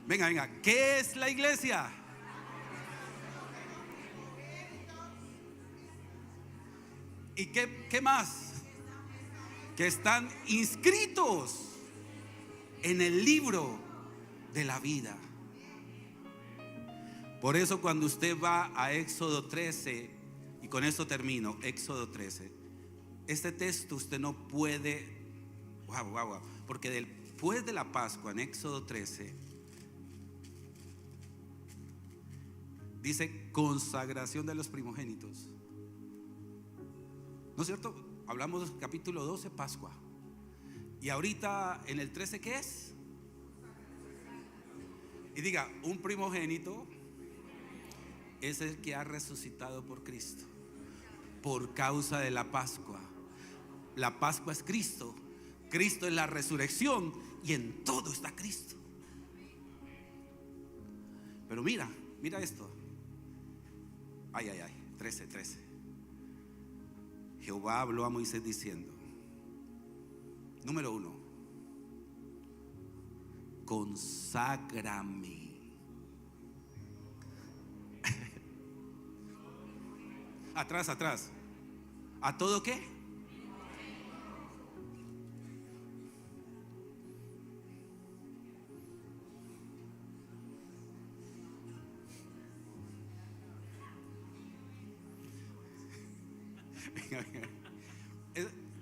Venga, ¿qué es la iglesia? ¿Y qué más? Que están inscritos en el libro de la vida. Por eso cuando usted va a Éxodo 13, y con esto termino, Éxodo 13, este texto usted no puede, porque después de la Pascua, en Éxodo 13, Dice consagración de los primogénitos. ¿No es cierto? Hablamos capítulo 12, Pascua. Y ahorita en el 13, ¿qué es? Y diga, un primogénito es el que ha resucitado por Cristo, por causa de la Pascua. La Pascua es Cristo, Cristo es la resurrección y en todo está Cristo. Pero mira esto. Ay, 13. Jehová habló a Moisés diciendo: número 1, conságrame. Atrás. ¿A todo qué?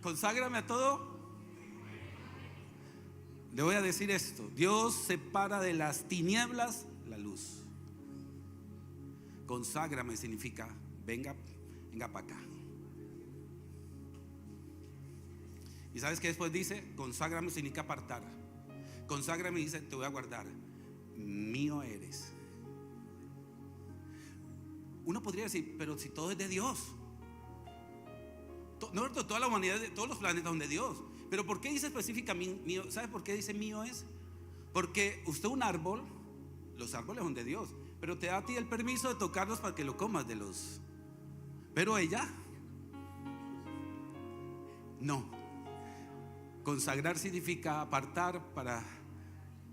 Conságrame a todo. Le voy a decir esto: Dios separa de las tinieblas la luz. Conságrame significa venga para acá. ¿Y sabes qué después dice? Conságrame significa apartar. Conságrame dice: te voy a guardar, mío eres. Uno podría decir, pero si todo es de Dios. No, toda la humanidad, todos los planetas son de Dios. Pero ¿por qué dice específicamente mío? ¿Sabes por qué dice mío es? Porque usted un árbol, los árboles son de Dios, pero te da a ti el permiso de tocarlos para que lo comas de los. Pero ella no. Consagrar significa apartar, para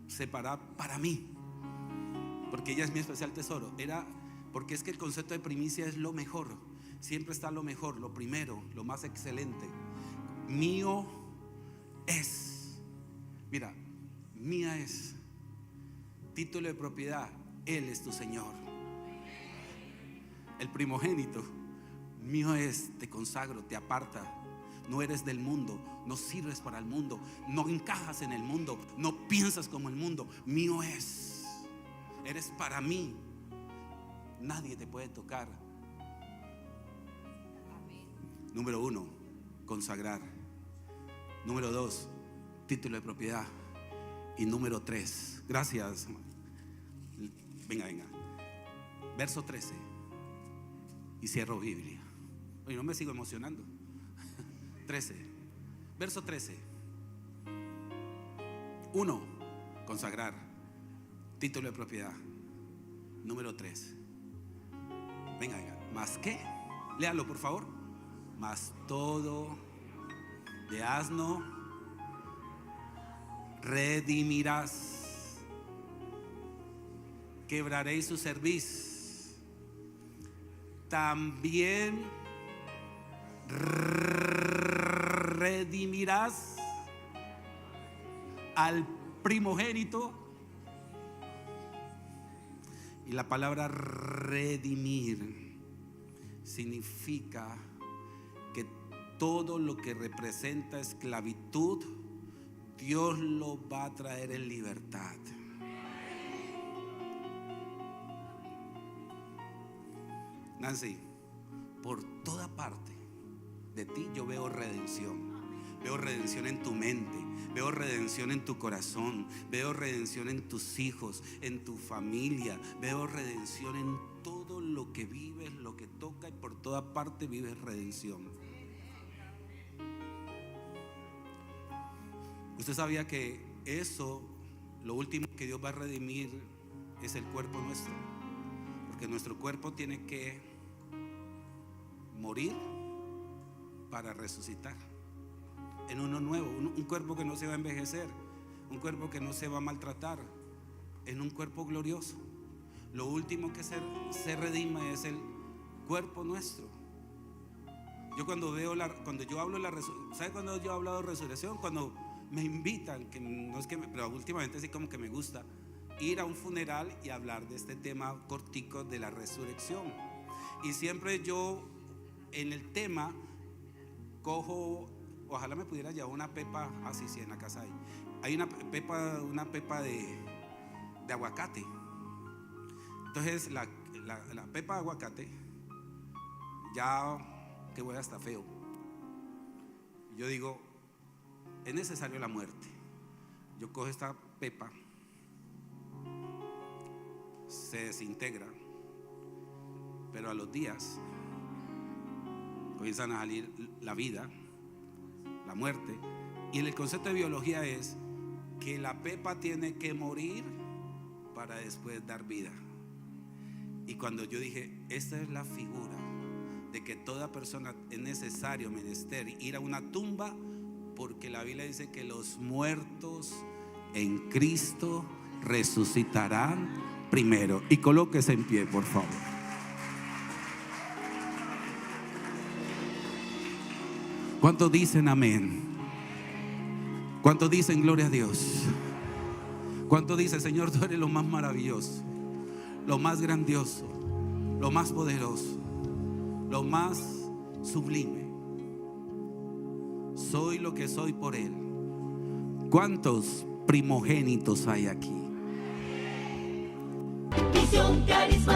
separar para mí, porque ella es mi especial tesoro. Porque es que el concepto de primicia es lo mejor. Siempre está lo mejor, lo primero, lo más excelente. Mío es. Mira, mía es. Título de propiedad: Él es tu Señor. El primogénito, mío es. Te consagro, te aparta. No eres del mundo, no sirves para el mundo, no encajas en el mundo, no piensas como el mundo. Mío es. Eres para mí. Nadie te puede tocar. Número 1, consagrar. Número 2, título de propiedad. Y número 3, gracias. Venga. Verso 13. Y cierro Biblia. Oye, no me sigo emocionando. 13. Verso 13. 1, consagrar. Título de propiedad. Número 3. Venga. ¿Más qué? Léalo, por favor. Más todo de asno redimirás, quebraréis su cerviz, también redimirás al primogénito. Y la palabra redimir significa que todo lo que representa esclavitud, Dios lo va a traer en libertad. Nancy, por toda parte de ti yo veo redención. Veo redención en tu mente, veo redención en tu corazón, veo redención en tus hijos, en tu familia, veo redención en todo lo que vives, lo que toca, y por toda parte vives redención. Usted sabía que eso, lo último que Dios va a redimir es el cuerpo nuestro, porque nuestro cuerpo tiene que morir para resucitar en uno nuevo, un cuerpo que no se va a envejecer, un cuerpo que no se va a maltratar, en un cuerpo glorioso. Lo último que se redime es el cuerpo nuestro. Yo cuando yo hablo de la resurrección, ¿sabe cuando yo he hablado de resurrección? Cuando me invitan, que no es que pero últimamente sí como que me gusta ir a un funeral y hablar de este tema cortico de la resurrección. Y siempre yo en el tema cojo, ojalá me pudiera llevar una pepa, así sí, en la casa hay una pepa de aguacate. Entonces la pepa de aguacate, ya que huele hasta feo. Yo digo, es necesario la muerte. Yo cojo esta pepa, se desintegra, pero a los días comienzan a salir la vida, la muerte. Y en el concepto de biología es que la pepa tiene que morir para después dar vida. Y cuando yo dije, esta es la figura de que toda persona es necesario, menester ir a una tumba, porque la Biblia dice que los muertos en Cristo resucitarán primero. Y colóquese en pie, por favor. ¿Cuántos dicen amén? ¿Cuántos dicen gloria a Dios? ¿Cuántos dicen, Señor, tú eres lo más maravilloso, lo más grandioso, lo más poderoso, lo más sublime? Soy lo que soy por Él. ¿Cuántos primogénitos hay aquí? Visión, carisma